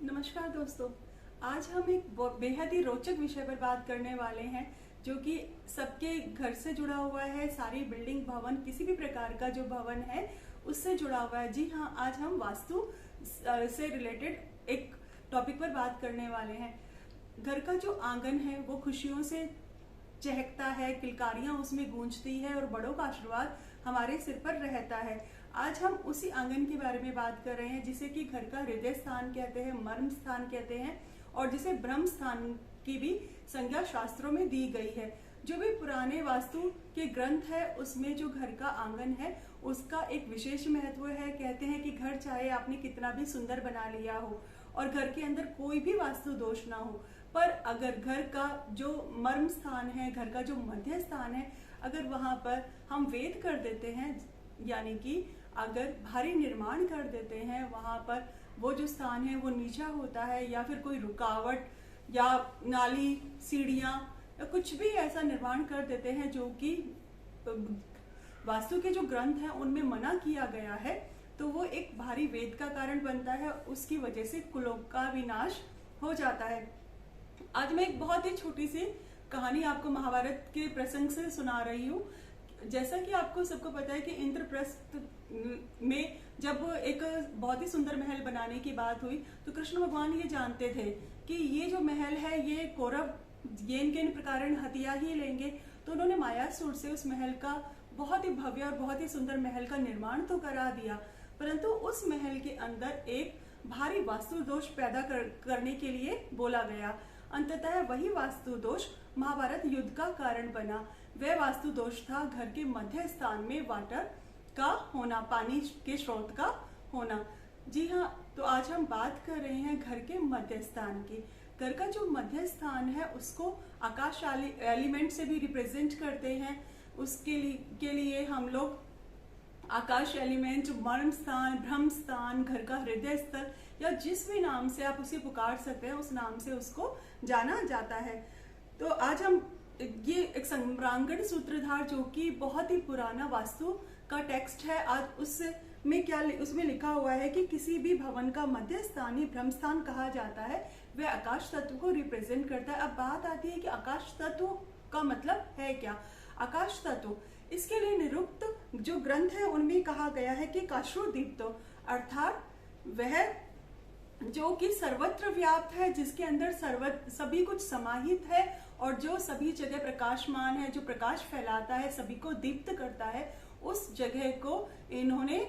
नमस्कार दोस्तों। आज हम एक बेहद ही रोचक विषय पर बात करने वाले हैं जो कि सबके घर से जुड़ा हुआ है। सारी बिल्डिंग भवन किसी भी प्रकार का जो भवन है उससे जुड़ा हुआ है। जी हाँ, आज हम वास्तु से रिलेटेड एक टॉपिक पर बात करने वाले हैं। घर का जो आंगन है वो खुशियों से चहकता है, किलकारियां उसमें गूंजती है और बड़ों का आशीर्वाद हमारे सिर पर रहता है। आज हम उसी आंगन के बारे में बात कर रहे हैं जिसे कि घर का हृदय स्थान कहते हैं, मर्म स्थान कहते हैं और जिसे ब्रह्म स्थान की भी संज्ञा शास्त्रों में दी गई है। जो भी पुराने वास्तु के ग्रंथ है उसमें जो घर का आंगन है उसका एक विशेष महत्व है। कहते हैं कि घर चाहे आपने कितना भी सुंदर बना लिया हो और घर के अंदर कोई भी वास्तु दोष ना हो, पर अगर घर का जो मर्म स्थान है, घर का जो मध्य स्थान है, अगर वहां पर हम वेद कर देते हैं, यानी कि अगर भारी निर्माण कर देते हैं, वहां पर वो जो स्थान है वो नीचा होता है या फिर कोई रुकावट या नाली, सीढ़ियां या कुछ भी ऐसा निर्माण कर देते हैं जो कि वास्तु के जो ग्रंथ हैं उनमें मना किया गया है, तो वो एक भारी वेद का कारण बनता है। उसकी वजह से कुलों का विनाश हो जाता है। आज मैं एक बहुत ही छोटी सी कहानी आपको महाभारत के प्रसंग से सुना रही हूँ। जैसा कि आपको सबको पता है कि इंद्रप्रस्थ में जब एक बहुत ही सुंदर महल बनाने की बात हुई तो कृष्ण भगवान ये जानते थे कि ये जो महल है ये कौरव ये इनके प्रकार हथिया ही लेंगे, तो उन्होंने मायासुर से उस महल का बहुत ही भव्य और बहुत ही सुंदर महल का निर्माण तो करा दिया, परंतु उस महल के अंदर एक भारी वास्तु दोष पैदा करने के लिए बोला गया। अंततः वही वास्तु दोष महाभारत युद्ध का कारण बना। वह वास्तु दोष था घर के मध्य स्थान में वाटर का होना, पानी के स्रोत का होना। जी हाँ, तो आज हम बात कर रहे हैं घर के मध्य स्थान की। घर का जो मध्य स्थान है उसको आकाश एलिमेंट से भी रिप्रेजेंट करते हैं। उसके लिए हम लोग आकाश एलिमेंट, मर्म स्थान, ब्रह्म स्थान, घर का हृदय स्थल या जिस भी नाम से आप उसे पुकार सकते हैं उस नाम से उसको जाना जाता है। तो आज हम ये एक सम्रांगण सूत्रधार जो कि बहुत ही पुराना वास्तु का टेक्स्ट है, आज उसमें लिखा हुआ है कि किसी भी भवन का मध्य स्थान ही ब्रह्म स्थान कहा जाता है। वह आकाश तत्व को रिप्रेजेंट करता है। अब बात आती है कि आकाश तत्व का मतलब है क्या। आकाश तत्व, इसके लिए निरुक्त जो ग्रंथ है उनमें कहा गया है कि काश्रुदीप्तो, अर्थात वह जो कि सर्वत्र व्याप्त है, जिसके अंदर सभी कुछ समाहित है और जो सभी जगह प्रकाशमान है, जो प्रकाश फैलाता है, सभी को दीप्त करता है, उस जगह को इन्होंने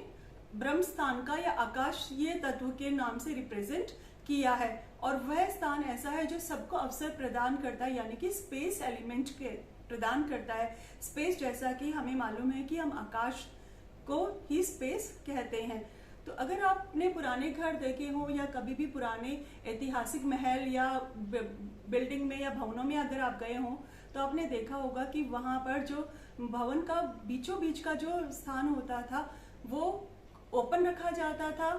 ब्रह्म स्थान का या आकाशीय तत्व के नाम से रिप्रेजेंट किया है। और वह स्थान ऐसा है जो सबको अवसर प्रदान करता है, यानी कि स्पेस एलिमेंट के प्रदान करता है। स्पेस, जैसा कि हमें मालूम है कि हम आकाश को ही स्पेस कहते हैं। तो अगर आपने पुराने घर देखे हो या कभी भी पुराने ऐतिहासिक महल या बिल्डिंग में या भवनों में अगर आप गए हो तो आपने देखा होगा कि वहां पर जो भवन का बीचों बीच का जो स्थान होता था वो ओपन रखा जाता था।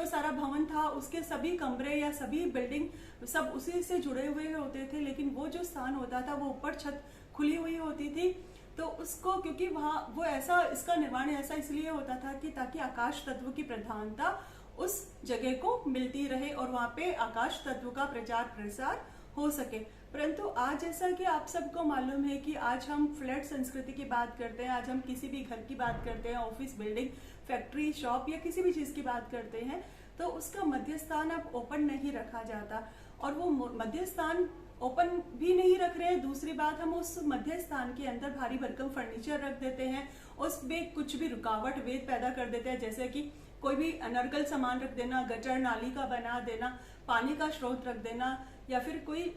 सारा भवन था उसके सभी कमरे या सभी बिल्डिंग सब उसी से जुड़े हुए होते थे, लेकिन वो जो स्थान होता था वो ऊपर छत खुली हुई होती थी। तो उसको क्योंकि वहां वो ऐसा, इसका निर्माण ऐसा इसलिए होता था कि ताकि आकाश तत्व की प्रधानता उस जगह को मिलती रहे और वहां पे आकाश तत्व का प्रचार प्रसार हो सके। परंतु आज जैसा कि आप सबको मालूम है कि आज हम फ्लैट संस्कृति की बात करते हैं, आज हम किसी भी घर की बात करते हैं, ऑफिस, बिल्डिंग, फैक्ट्री, शॉप या किसी भी चीज की बात करते हैं, तो उसका मध्य स्थान अब ओपन नहीं रखा जाता। और वो मध्य स्थान ओपन भी नहीं रख रहे हैं। दूसरी बात, हम उस मध्य स्थान के अंदर भारी भरकम फर्नीचर रख देते हैं, उसमें कुछ भी रुकावट वेद पैदा कर देते हैं, जैसे कि कोई भी अनर्गल सामान रख देना, गटर नाली का बना देना, पानी का स्रोत रख देना, या फिर कोई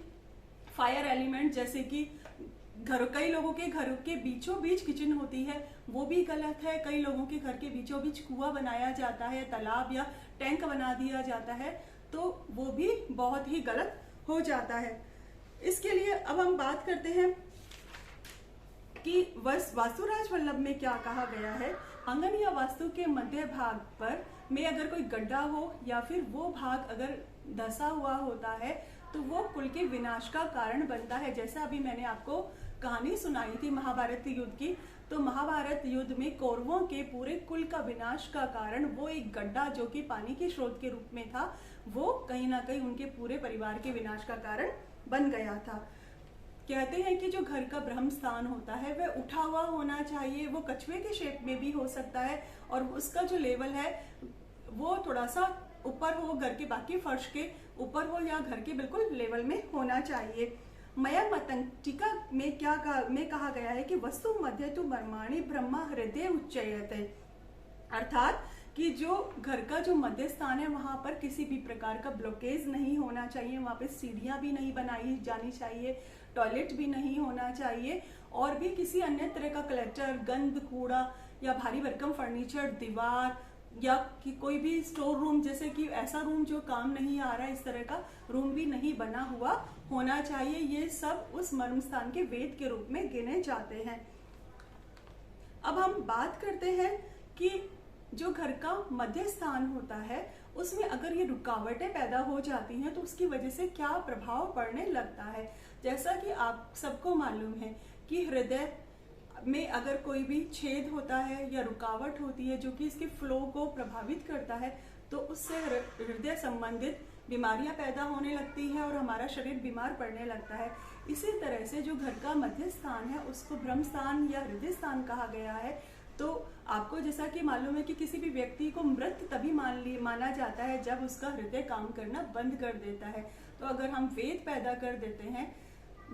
फायर एलिमेंट, जैसे कि कई लोगों के घरों के बीचों बीच किचन होती है, वो भी गलत है। कई लोगों के घर के बीचों बीच कुआं बनाया जाता है, तालाब या टैंक बना दिया जाता है, तो वो भी बहुत ही गलत हो जाता है। इसके लिए अब हम बात करते हैं कि वास्तुराज वल्लभ में क्या कहा गया है। आंगन या वास्तु के मध्य भाग पर में अगर कोई गड्ढा हो या फिर वो भाग अगर धंसा हुआ होता है तो वो कुल के विनाश का कारण बनता है। जैसा अभी मैंने आपको कहानी सुनाई थी महाभारत युद्ध की, तो महाभारत युद्ध में कौरवों के पूरे कुल का विनाश का कारण वो एक गड्ढा जो कि पानी के स्रोत के रूप में था, वो कहीं ना कहीं उनके पूरे परिवार के विनाश का कारण बन गया था। कहते हैं कि जो घर का ब्रह्म स्थान होता है वह उठा हुआ होना चाहिए, वो कछुए के शेप में भी हो सकता है और उसका जो लेवल है वो थोड़ा सा ऊपर हो, घर के बाकी फर्श के ऊपर हो या घर के बिल्कुल लेवल में होना चाहिए। मया मतंटिका में कहा गया है कि वस्तु मध्य तो मर्माणी ब्रह्मा हृदय उच्चयते, अर्थात कि जो घर का जो मध्य स्थान है वहां पर किसी भी प्रकार का ब्लॉकेज नहीं होना चाहिए, वहां पे सीढ़ियां भी नहीं बनाई जानी चाहिए, टॉयलेट भी नहीं होना चाहिए और भी किसी अन्य तरह का क्लटर, गंद, कूड़ा या भारी भरकम फर्नीचर, दीवार या कि कोई भी स्टोर रूम, जैसे कि ऐसा रूम जो काम नहीं आ रहा है, इस तरह का रूम भी नहीं बना हुआ होना चाहिए। ये सब उस मर्म स्थान के वेद के रूप में गिने जाते हैं। अब हम बात करते हैं कि जो घर का मध्य स्थान होता है उसमें अगर ये रुकावटें पैदा हो जाती हैं तो उसकी वजह से क्या प्रभाव पड़ने लगता है। जैसा कि आप सबको मालूम है कि हृदय में अगर कोई भी छेद होता है या रुकावट होती है जो कि इसके फ्लो को प्रभावित करता है तो उससे हृदय संबंधित बीमारियां पैदा होने लगती है और हमारा शरीर बीमार पड़ने लगता है। इसी तरह से जो घर का मध्य स्थान है उसको ब्रह्म स्थान या हृदय स्थान कहा गया है। तो आपको जैसा कि मालूम है कि किसी भी व्यक्ति को मृत तभी माना जाता है जब उसका हृदय काम करना बंद कर देता है। तो अगर हम वेद पैदा कर देते हैं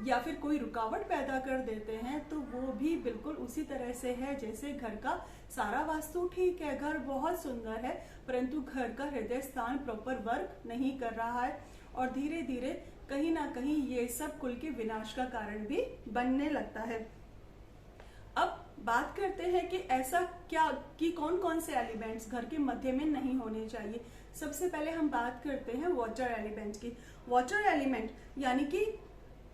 या फिर कोई रुकावट पैदा कर देते हैं तो वो भी बिल्कुल उसी तरह से है जैसे घर का सारा वास्तु ठीक है, घर बहुत सुंदर है, परंतु घर का हृदय स्थान प्रॉपर वर्क नहीं कर रहा है और धीरे धीरे कहीं ना कहीं ये सब कुल के विनाश का कारण भी बनने लगता है। अब बात करते हैं कि ऐसा क्या कि कौन कौन से एलिमेंट्स घर के मध्य में नहीं होने चाहिए। सबसे पहले हम बात करते हैं वाटर एलिमेंट की। वाटर एलिमेंट यानी कि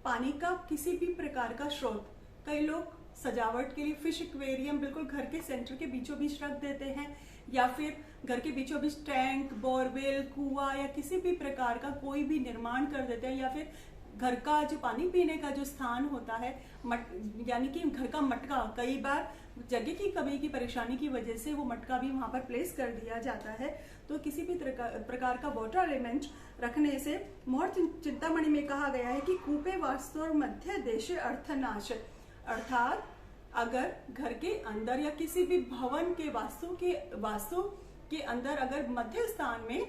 पानी का किसी भी प्रकार का स्रोत। कई लोग सजावट के लिए फिश एक्वेरियम बिल्कुल घर के सेंटर के बीचों बीच रख देते हैं या फिर घर के बीचों बीच टैंक, बोरवेल, कुआं या किसी भी प्रकार का कोई भी निर्माण कर देते हैं या फिर घर का जो पानी पीने का जो स्थान होता है यानी कि घर का मटका, कई बार जगह की कमी की परेशानी की वजह से वो मटका भी वहां पर प्लेस कर दिया जाता है। तो किसी भी प्रकार का वाटर एलिमेंट रखने से मोहर चिंतामणि में कहा गया है कि कूपे वास्तु मध्य देशे अर्थनाश, अर्थात अगर घर के अंदर या किसी भी भवन के वास्तु के अंदर अगर मध्य स्थान में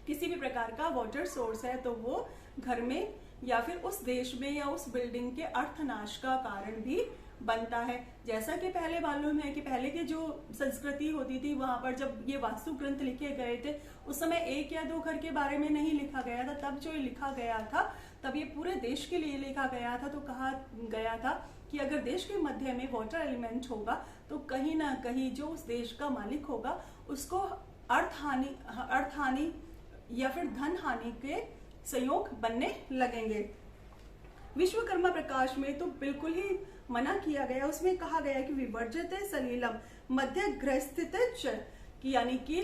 किसी भी प्रकार का वाटर सोर्स है तो वो घर में या फिर उस देश में या उस बिल्डिंग के अर्थनाश का कारण भी बनता है। जैसा कि पहले मालूम है कि पहले की जो संस्कृति होती थी वहां पर जब ये वास्तु ग्रंथ लिखे गए थे उस समय एक या दो घर के बारे में नहीं लिखा गया था। तब जो लिखा गया था तब ये पूरे देश के लिए लिखा गया था। तो कहा गया था कि अगर देश के मध्य में वाटर एलिमेंट होगा तो कहीं ना कहीं जो उस देश का मालिक होगा उसको अर्थ हानि या फिर धन हानि के संयोग बनने लगेंगे। विश्वकर्मा प्रकाश में तो बिल्कुल ही मना किया गया, उसमें कहा गया कि विवर्जते सलीलम मध्य ग्रस्थित यानी कि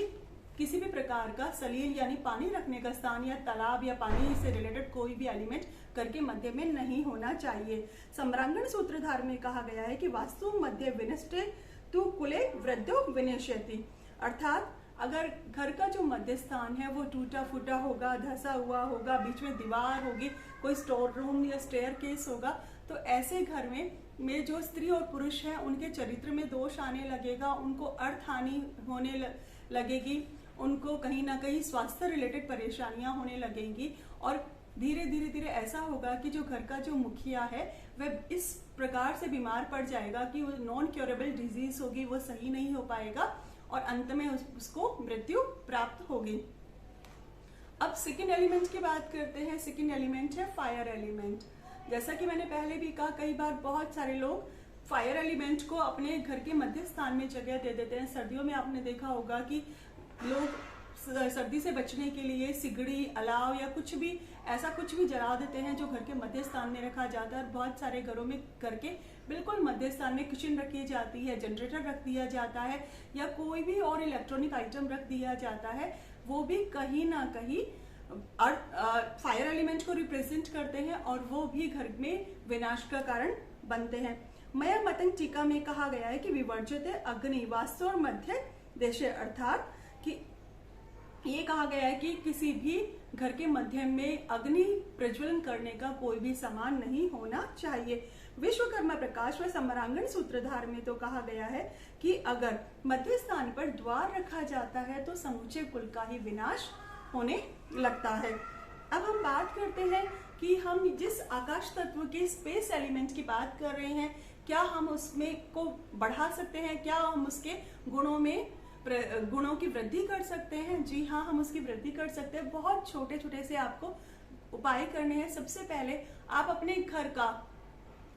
किसी भी प्रकार का सलील यानी पानी रखने का स्थान या तालाब या पानी से रिलेटेड कोई भी एलिमेंट घर के मध्य में नहीं होना चाहिए। सम्रांगण सूत्रधार में कहा गया है कि वास्तु मध्य विनष्टे तु कुले वृद्धो विनश्यति, अर्थात अगर घर का जो मध्य स्थान है वो टूटा फूटा होगा, धंसा हुआ होगा, बीच में दीवार होगी, कोई स्टोर रूम या स्टेयर केस होगा, तो ऐसे घर में जो स्त्री और पुरुष हैं उनके चरित्र में दोष आने लगेगा, उनको अर्थ हानि होने लगेगी, उनको कहीं ना कहीं स्वास्थ्य रिलेटेड परेशानियां होने लगेंगी और धीरे धीरे धीरे ऐसा होगा कि जो घर का जो मुखिया है वह इस प्रकार से बीमार पड़ जाएगा कि वो नॉन क्योरेबल डिजीज होगी, वो सही नहीं हो पाएगा और अंत में उसको मृत्यु प्राप्त होगी। अब सेकेंड एलिमेंट की बात करते हैं। सेकेंड एलिमेंट है फायर एलिमेंट। जैसा कि मैंने पहले भी कहा, कई बार बहुत सारे लोग फायर एलिमेंट को अपने घर के मध्य स्थान में जगह दे देते हैं। सर्दियों में आपने देखा होगा कि लोग सर्दी से बचने के लिए सिगड़ी, अलाव या कुछ भी ऐसा कुछ भी जला देते हैं जो घर के मध्य स्थान में रखा जाता है। बहुत सारे घरों में घर के बिल्कुल मध्य स्थान में किचन रखी जाती है, जनरेटर रख दिया जाता है या कोई भी और इलेक्ट्रॉनिक आइटम रख दिया जाता है। वो भी कहीं ना कहीं फायर एलिमेंट को रिप्रेजेंट करते हैं और वो भी घर में विनाश का कारण बनते हैं। मया मतंग टीका में कहा गया है कि विवर्जते अग्नि वास्तु और मध्य देशे, अर्थात कि ये कहा गया है कि किसी भी घर के मध्य में अग्नि प्रज्वलन करने का कोई भी सामान नहीं होना चाहिए। विश्वकर्मा प्रकाश व सम्रांगण सूत्रधार में तो कहा गया है कि अगर मध्य स्थान पर द्वार रखा जाता है तो समूचे कुल का ही विनाश होने लगता है। अब हम बात करते हैं कि हम जिस आकाश तत्व के स्पेस एलिमेंट की बात कर रहे हैं, क्या हम उसमें को बढ़ा सकते हैं, क्या हम उसके गुणों की वृद्धि कर सकते हैं? जी हाँ, हम उसकी वृद्धि कर सकते हैं। बहुत छोटे छोटे से आपको उपाय करने हैं। सबसे पहले आप अपने घर का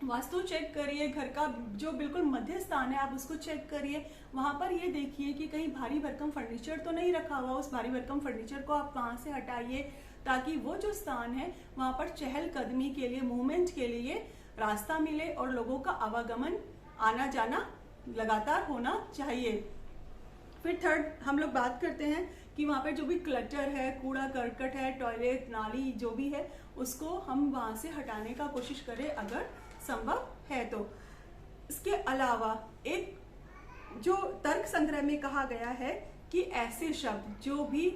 वास्तु चेक करिए, घर का जो बिल्कुल मध्य स्थान है आप उसको चेक करिए। वहां पर ये देखिए कि कहीं भारी भरकम फर्नीचर तो नहीं रखा हुआ। उस भारी भरकम फर्नीचर को आप वहां से हटाइए ताकि वो जो स्थान है वहां पर चहल कदमी के लिए, मूवमेंट के लिए रास्ता मिले और लोगों का आवागमन, आना जाना लगातार होना चाहिए। फिर थर्ड हम लोग बात करते हैं कि वहां पर जो भी क्लटर है, कूड़ा करकट है, टॉयलेट, नाली जो भी है, उसको हम वहां से हटाने का कोशिश करें अगर संभव है तो। इसके अलावा एक जो तर्क संग्रह में कहा गया है कि ऐसे शब्द जो भी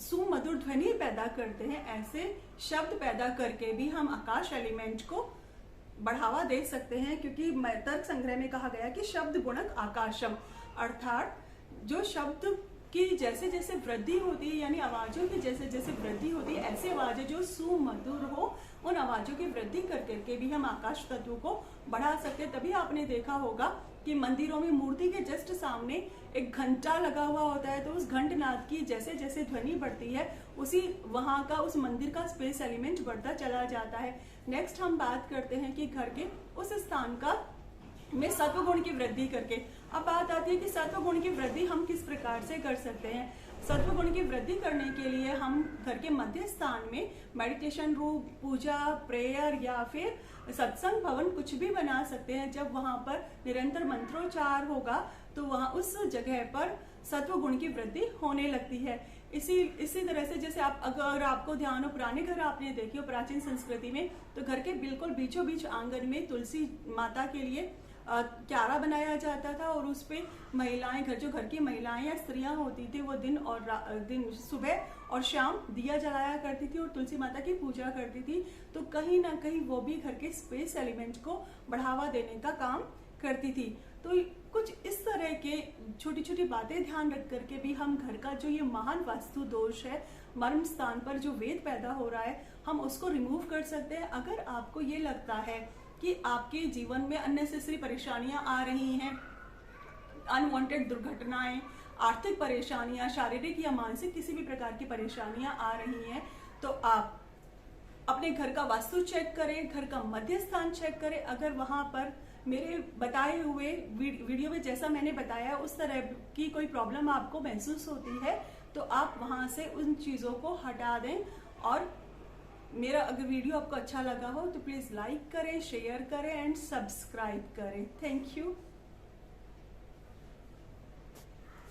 सुमधुर ध्वनि पैदा करते हैं, ऐसे शब्द पैदा करके भी हम आकाश एलिमेंट को बढ़ावा दे सकते हैं, क्योंकि तर्क संग्रह में कहा गया कि शब्द गुणक आकाशम, अर्थात जो शब्द की जैसे जैसे वृद्धि होती है, यानी आवाजों की जैसे जैसे वृद्धि होती है, ऐसी आवाजें जो सुमधुर हो, उन आवाजों की वृद्धि कर करके भी हम आकाश तत्व को बढ़ा सकते हैं। तभी आपने देखा होगा कि मंदिरों में मूर्ति के जस्ट सामने एक घंटा लगा हुआ होता है, तो उस घंटनाद की जैसे जैसे ध्वनि बढ़ती है, उसी वहां का, उस मंदिर का स्पेस एलिमेंट बढ़ता चला जाता है। नेक्स्ट हम बात करते हैं कि घर के उस स्थान का में सत्व गुण की वृद्धि करके। अब बात आती है कि सत्व गुण की वृद्धि हम किस प्रकार से कर सकते हैं। सत्व गुण की वृद्धि करने के लिए हम घर के मध्य स्थान में मेडिटेशन रूम, पूजा, प्रेयर या फिर सत्संग भवन कुछ भी बना सकते हैं। जब वहां पर निरंतर मंत्रोच्चार होगा तो वहां उस जगह पर सत्व गुण की वृद्धि होने लगती है। इसी तरह से जैसे अगर आपको ध्यान हो, पुराने घर आपने देखे हो प्राचीन संस्कृति में, तो घर के बिल्कुल बीचों बीच आंगन में तुलसी माता के लिए क्यारा बनाया जाता था और उस पे महिलाएं, घर की महिलाएं या स्त्रियां होती थी, वो दिन सुबह और शाम दिया जलाया करती थी और तुलसी माता की पूजा करती थी। तो कहीं ना कहीं वो भी घर के स्पेस एलिमेंट को बढ़ावा देने का काम करती थी। तो कुछ इस तरह के छोटी छोटी बातें ध्यान रख करके भी हम घर का जो ये महान वास्तु दोष है, मर्म स्थान पर जो वेद पैदा हो रहा है, हम उसको रिमूव कर सकते हैं। अगर आपको ये लगता है कि आपके जीवन में अननेसेसरी परेशानियां आ रही हैं, अनवांटेड दुर्घटनाएं, आर्थिक परेशानियां, शारीरिक या मानसिक किसी भी प्रकार की परेशानियां आ रही हैं, तो आप अपने घर का वास्तु चेक करें, घर का मध्य स्थान चेक करें। अगर वहां पर मेरे बताए हुए वीडियो में जैसा मैंने बताया उस तरह की कोई प्रॉब्लम आपको महसूस होती है, तो आप वहां से उन चीजों को हटा दें। और मेरा अगर वीडियो आपको अच्छा लगा हो तो प्लीज लाइक करें, शेयर करें एंड सब्सक्राइब करें। Thank you.